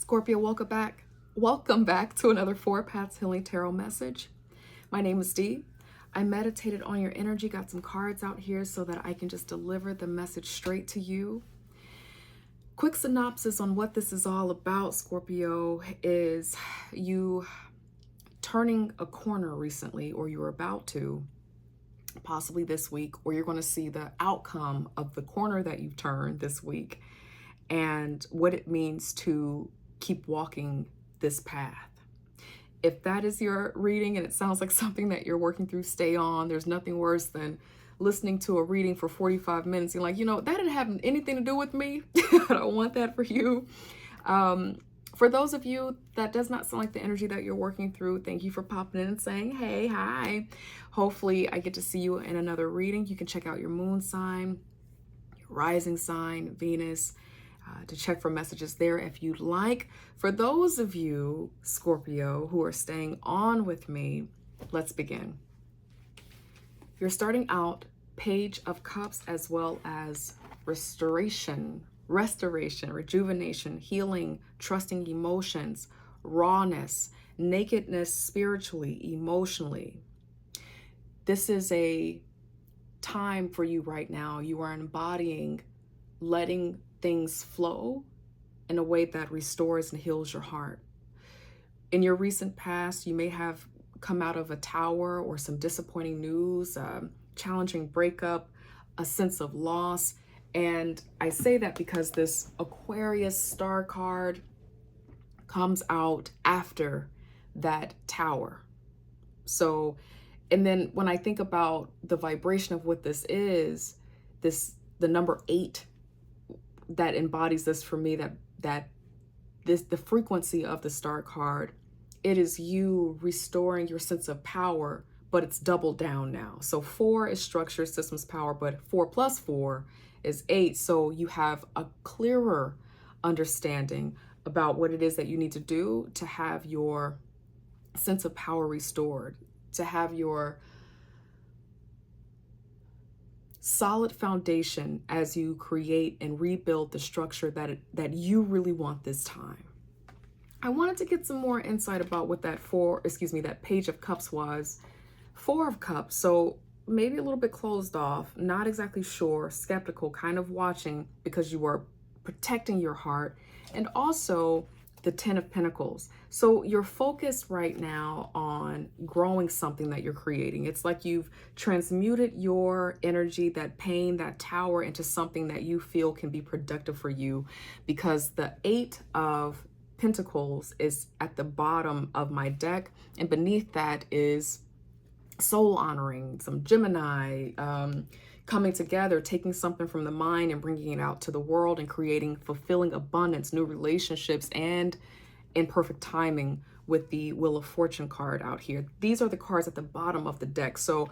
Scorpio, welcome back. Welcome back to another Four Paths Healing Tarot message. My name is Dee. I meditated on your energy, got some cards out here so that I can just deliver the message straight to you. Quick synopsis on what this is all about, Scorpio, is you turning a corner recently, or you're about to, possibly this week, or you're going to see the outcome of the corner that you've turned this week and what it means to keep walking this path. If that is your reading and it sounds like something that you're working through, stay on. There's nothing worse than listening to a reading for 45 minutes. You're like, that didn't have anything to do with me. I don't want that for you. For those of you that does not sound like the energy that you're working through, thank you for popping in and saying, hey, hi. Hopefully I get to see you in another reading. You can check out your moon sign, your rising sign, Venus, to check for messages there if you'd like. For those of you, Scorpio, who are staying on with me, let's begin. You're starting out Page of Cups, as well as restoration, rejuvenation, healing, trusting emotions, rawness, nakedness spiritually, emotionally. This is a time for you right now. You are embodying letting things flow in a way that restores and heals your heart. In your recent past, you may have come out of a tower or some disappointing news, challenging breakup, a sense of loss. And I say that because this Aquarius star card comes out after that tower. So, and then when I think about the vibration of what this is, the number 8 that embodies this for me, the frequency of the star card, it is you restoring your sense of power, but it's doubled down now. So 4 is structure, systems, power, but 4 plus 4 is 8. So you have a clearer understanding about what it is that you need to do to have your sense of power restored, to have your solid foundation as you create and rebuild the structure that you really want this time. I wanted to get some more insight about what that Page of Cups was. 4 of Cups, so maybe a little bit closed off, not exactly sure, skeptical, kind of watching because you are protecting your heart, and also the 10 of Pentacles. So you're focused right now on growing something that you're creating. It's like you've transmuted your energy, that pain, that tower, into something that you feel can be productive for you, because the 8 of Pentacles is at the bottom of my deck, and beneath that is soul honoring, some Gemini, coming together, taking something from the mind and bringing it out to the world and creating fulfilling abundance, new relationships, and in perfect timing with the Wheel of Fortune card out here. These are the cards at the bottom of the deck. So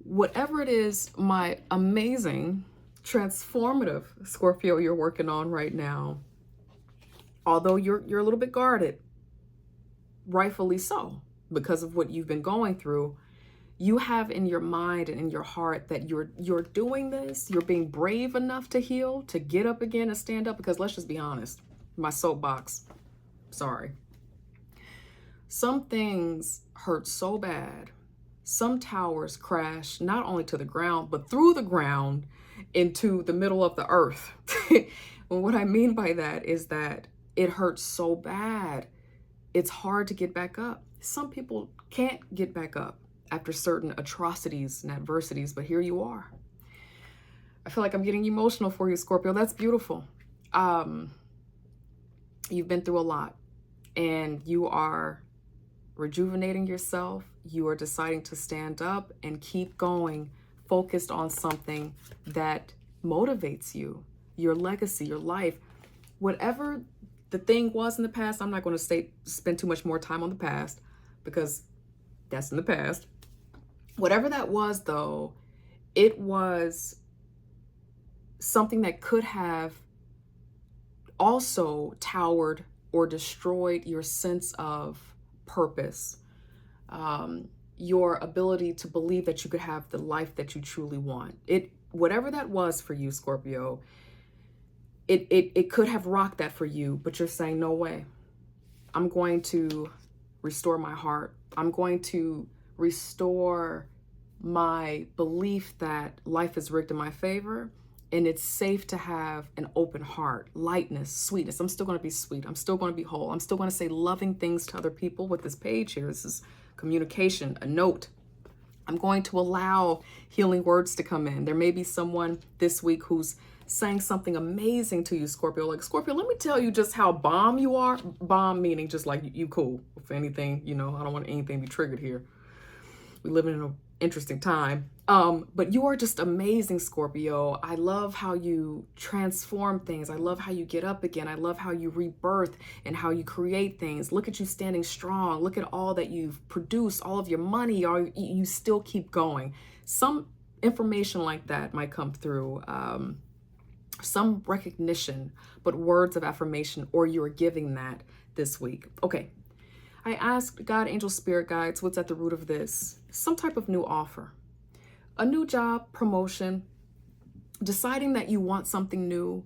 whatever it is, my amazing, transformative Scorpio you're working on right now, although you're a little bit guarded, rightfully so, because of what you've been going through, you have in your mind and in your heart that you're doing this, you're being brave enough to heal, to get up again and stand up, because let's just be honest, my soapbox, sorry. Some things hurt so bad. Some towers crash not only to the ground, but through the ground into the middle of the earth. And what I mean by that is that it hurts so bad, it's hard to get back up. Some people can't get back up after certain atrocities and adversities, but here you are. I feel like I'm getting emotional for you, Scorpio. That's beautiful. You've been through a lot, and you are rejuvenating yourself. You are deciding to stand up and keep going, focused on something that motivates you, your legacy, your life. Whatever the thing was in the past, I'm not going to spend too much more time on the past, because that's in the past. Whatever that was, though, it was something that could have also towered or destroyed your sense of purpose, your ability to believe that you could have the life that you truly want. Whatever that was for you, Scorpio, it could have rocked that for you, but you're saying, no way. I'm going to restore my heart. I'm going to restore my belief that life is rigged in my favor, and it's safe to have an open heart, lightness, sweetness. I'm still going to be sweet. I'm still going to be whole. I'm still going to say loving things to other people with this page here. This is communication, a note. I'm going to allow healing words to come in. There may be someone this week who's saying something amazing to you, Scorpio. Like, Scorpio, let me tell you just how bomb you are. Bomb meaning just like you cool. If anything, I don't want anything to be triggered here. We live in an interesting time. But you are just amazing, Scorpio. I love how you transform things. I love how you get up again. I love how you rebirth and how you create things. Look at you standing strong. Look at all that you've produced, all of your money, or you still keep going. Some information like that might come through. Some recognition, but words of affirmation, or you're giving that this week. Okay. I asked God, angel, spirit guides, what's at the root of this? Some type of new offer, a new job, promotion, deciding that you want something new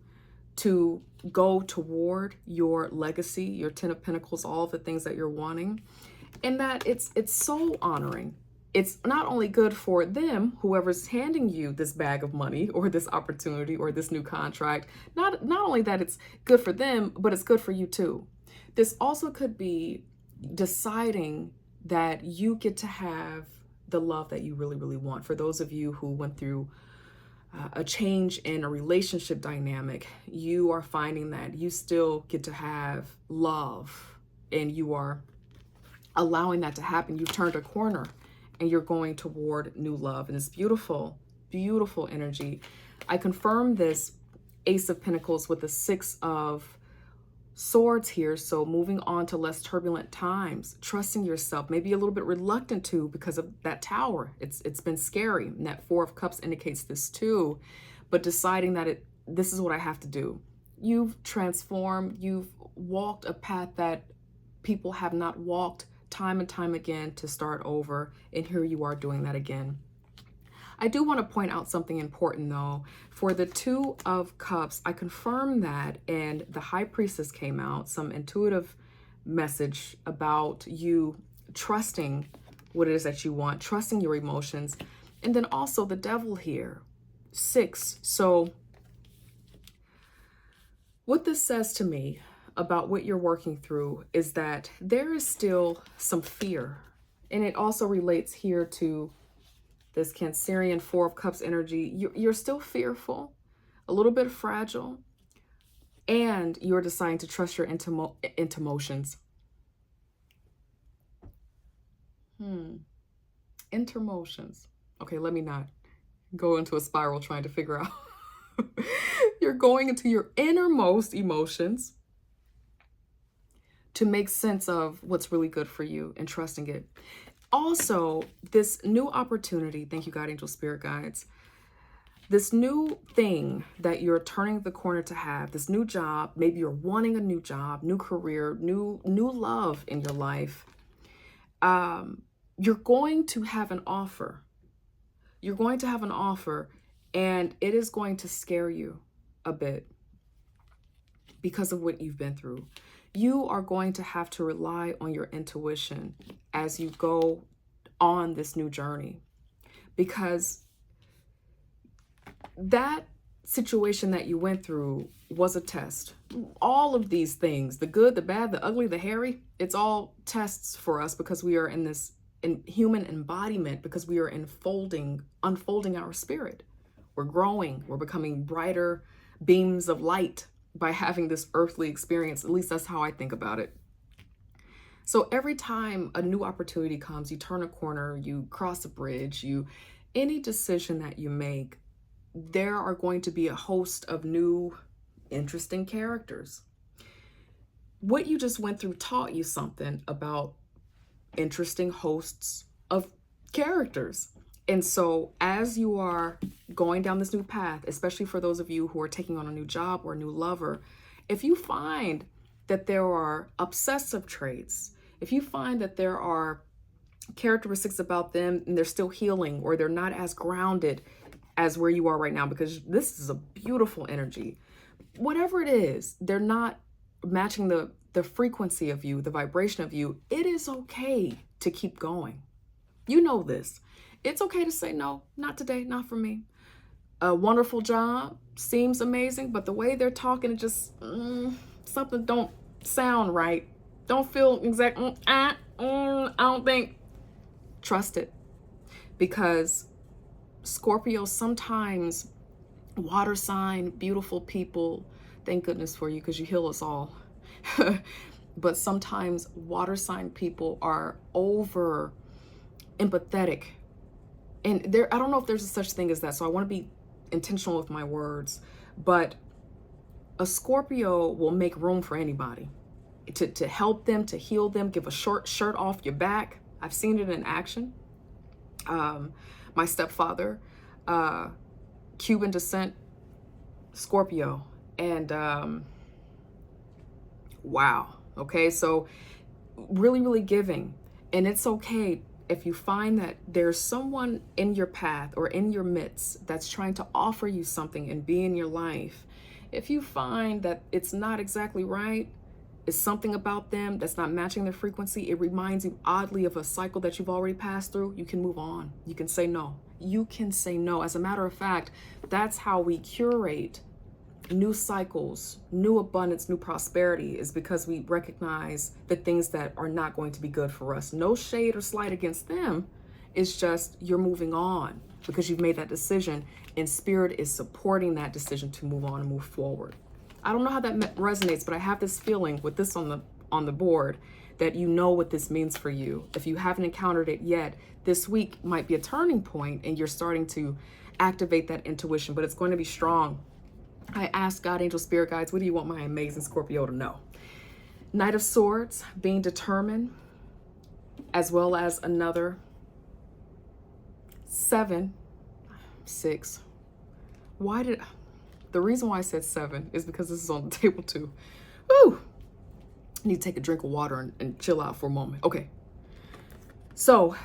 to go toward your legacy, your 10 of Pentacles, all of the things that you're wanting, and that it's so honoring. It's not only good for them, whoever's handing you this bag of money or this opportunity or this new contract, not only that it's good for them, but it's good for you too. This also could be deciding that you get to have the love that you really, really want. For those of you who went through a change in a relationship dynamic, you are finding that you still get to have love and you are allowing that to happen. You've turned a corner and you're going toward new love. And it's beautiful, beautiful energy. I confirm this Ace of Pentacles with the Six of Swords here. So moving on to less turbulent times, trusting yourself, maybe a little bit reluctant to because of that Tower. It's been scary. And that Four of Cups indicates this too, but deciding that this is what I have to do. You've transformed, you've walked a path that people have not walked time and time again to start over. And here you are doing that again. I do want to point out something important though. For the Two of Cups, I confirm that, and the High Priestess came out, some intuitive message about you trusting what it is that you want, trusting your emotions. And then also the Devil here, 6. So what this says to me about what you're working through is that there is still some fear. And it also relates here to this Cancerian Four of Cups energy. You're still fearful, a little bit fragile, and you're deciding to trust your emotions. Intermotions. Okay, let me not go into a spiral trying to figure out. You're going into your innermost emotions to make sense of what's really good for you and trusting it. Also, this new opportunity, thank you, God, angel, spirit guides, this new thing that you're turning the corner to have, this new job, maybe you're wanting a new job, new career, new love in your life. You're going to have an offer. You're going to have an offer, and it is going to scare you a bit because of what you've been through. You are going to have to rely on your intuition as you go on this new journey, because that situation that you went through was a test. All of these things, the good, the bad, the ugly, the hairy, it's all tests for us because we are in this human embodiment, because we are unfolding our spirit. We're growing, we're becoming brighter beams of light by having this earthly experience. At least that's how I think about it. So every time a new opportunity comes, you turn a corner, you cross a bridge, any decision that you make, there are going to be a host of new, interesting characters. What you just went through taught you something about interesting hosts of characters. And so as you are going down this new path, especially for those of you who are taking on a new job or a new lover, if you find that there are obsessive traits, if you find that there are characteristics about them and they're still healing, or they're not as grounded as where you are right now, because this is a beautiful energy. whatever it is, they're not matching the frequency of you, the vibration of you. It is okay to keep going. You know this. It's okay to say, no, not today, not for me. A wonderful job seems amazing, but the way they're talking, it just, something don't sound right. Don't feel exact. I don't think. Trust it. Because Scorpio, sometimes water sign, beautiful people, thank goodness for you because you heal us all. But sometimes water sign people are over empathetic. And I don't know if there's a such thing as that. So I want to be intentional with my words. But a Scorpio will make room for anybody to help them, to heal them, give a short shirt off your back. I've seen it in action. My stepfather, Cuban descent, Scorpio. And wow. Okay. So really, really giving. And it's okay if you find that there's someone in your path or in your midst that's trying to offer you something and be in your life. If you find that it's not exactly right, it's something about them that's not matching their frequency, it reminds you oddly of a cycle that you've already passed through, you can move on. You can say no. You can say no. As a matter of fact, that's how we curate new cycles, new abundance, new prosperity, is because we recognize the things that are not going to be good for us. No shade or slight against them. It's just you're moving on because you've made that decision, and spirit is supporting that decision to move on and move forward. I don't know how that resonates, but I have this feeling with this on the board that you know what this means for you. If you haven't encountered it yet, this week might be a turning point and you're starting to activate that intuition, but it's going to be strong. I ask God, angel, spirit guides, what do you want my amazing Scorpio to know? Knight of Swords, being determined, as well as another 7, 6. The reason why I said 7 is because this is on the table too. Woo! I need to take a drink of water and chill out for a moment. Okay. So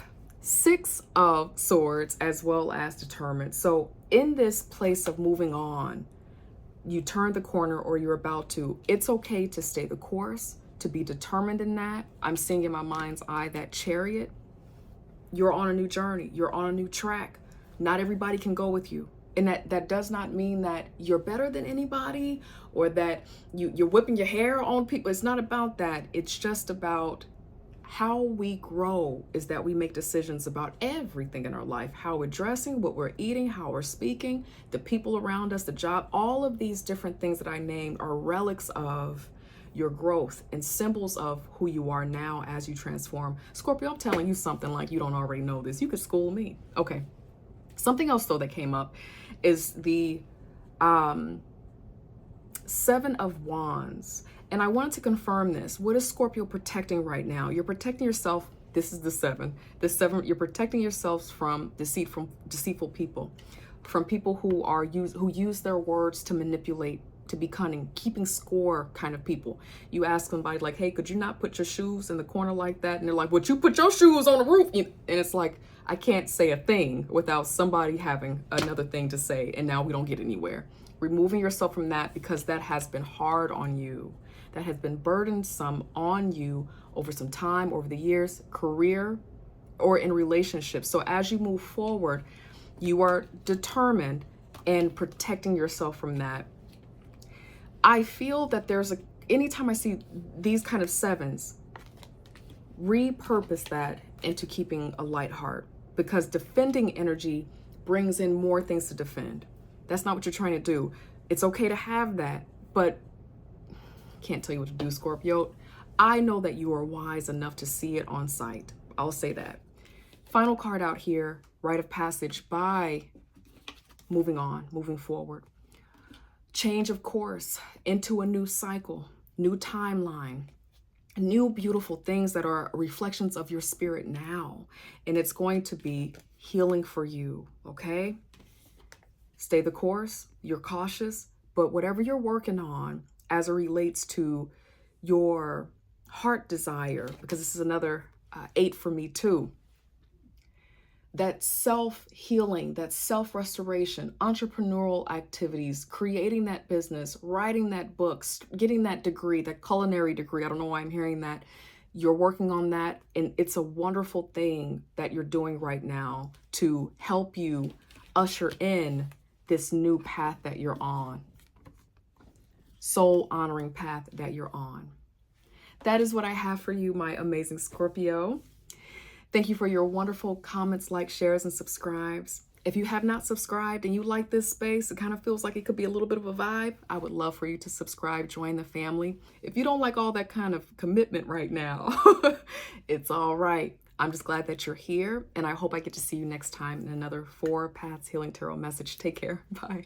6 of Swords, as well as determined. So in this place of moving on, you turn the corner or you're about to, it's okay to stay the course, to be determined in that. I'm seeing in my mind's eye that Chariot. You're on a new journey. You're on a new track. Not everybody can go with you. And that does not mean that you're better than anybody or that you're whipping your hair on people. It's not about that. It's just about how we grow is that we make decisions about everything in our life, how we're dressing, what we're eating, how we're speaking, the people around us, the job. All of these different things that I named are relics of your growth and symbols of who you are now as you transform. Scorpio, I'm telling you something like you don't already know this. You could school me. Okay. Something else though that came up is the 7 of Wands. And I wanted to confirm this. What is Scorpio protecting right now? You're protecting yourself. This is the 7. The 7, you're protecting yourselves from deceitful people, from people who use their words to manipulate, to be cunning, keeping score kind of people. You ask somebody like, hey, could you not put your shoes in the corner like that? And they're like, would you put your shoes on the roof? And it's like, I can't say a thing without somebody having another thing to say. And now we don't get anywhere. Removing yourself from that because that has been hard on you. That has been burdensome on you over some time, over the years, career, or in relationships. So as you move forward, you are determined in protecting yourself from that. I feel that anytime I see these kind of 7s, repurpose that into keeping a light heart, because defending energy brings in more things to defend. That's not what you're trying to do. It's okay to have that, but can't tell you what to do, Scorpio. I know that you are wise enough to see it on sight. I'll say that. Final card out here, rite of passage by moving on, moving forward. Change of course into a new cycle, new timeline, new beautiful things that are reflections of your spirit now. And it's going to be healing for you, okay? Stay the course, you're cautious, but whatever you're working on as it relates to your heart desire, because this is another 8 for me too. that self-healing, that self-restoration, entrepreneurial activities, creating that business, writing that book, getting that degree, that culinary degree. I don't know why I'm hearing that. You're working on that, and it's a wonderful thing that you're doing right now to help you usher in this new path that you're on, soul honoring path that you're on. That is what I have for you, my amazing Scorpio. Thank you for your wonderful comments, likes, shares, and subscribes. If you have not subscribed and you like this space, it kind of feels like it could be a little bit of a vibe, I would love for you to subscribe, join the family. If you don't like all that kind of commitment right now, it's all right. I'm just glad that you're here, and I hope I get to see you next time in another 4 Paths Healing Tarot message. Take care. Bye.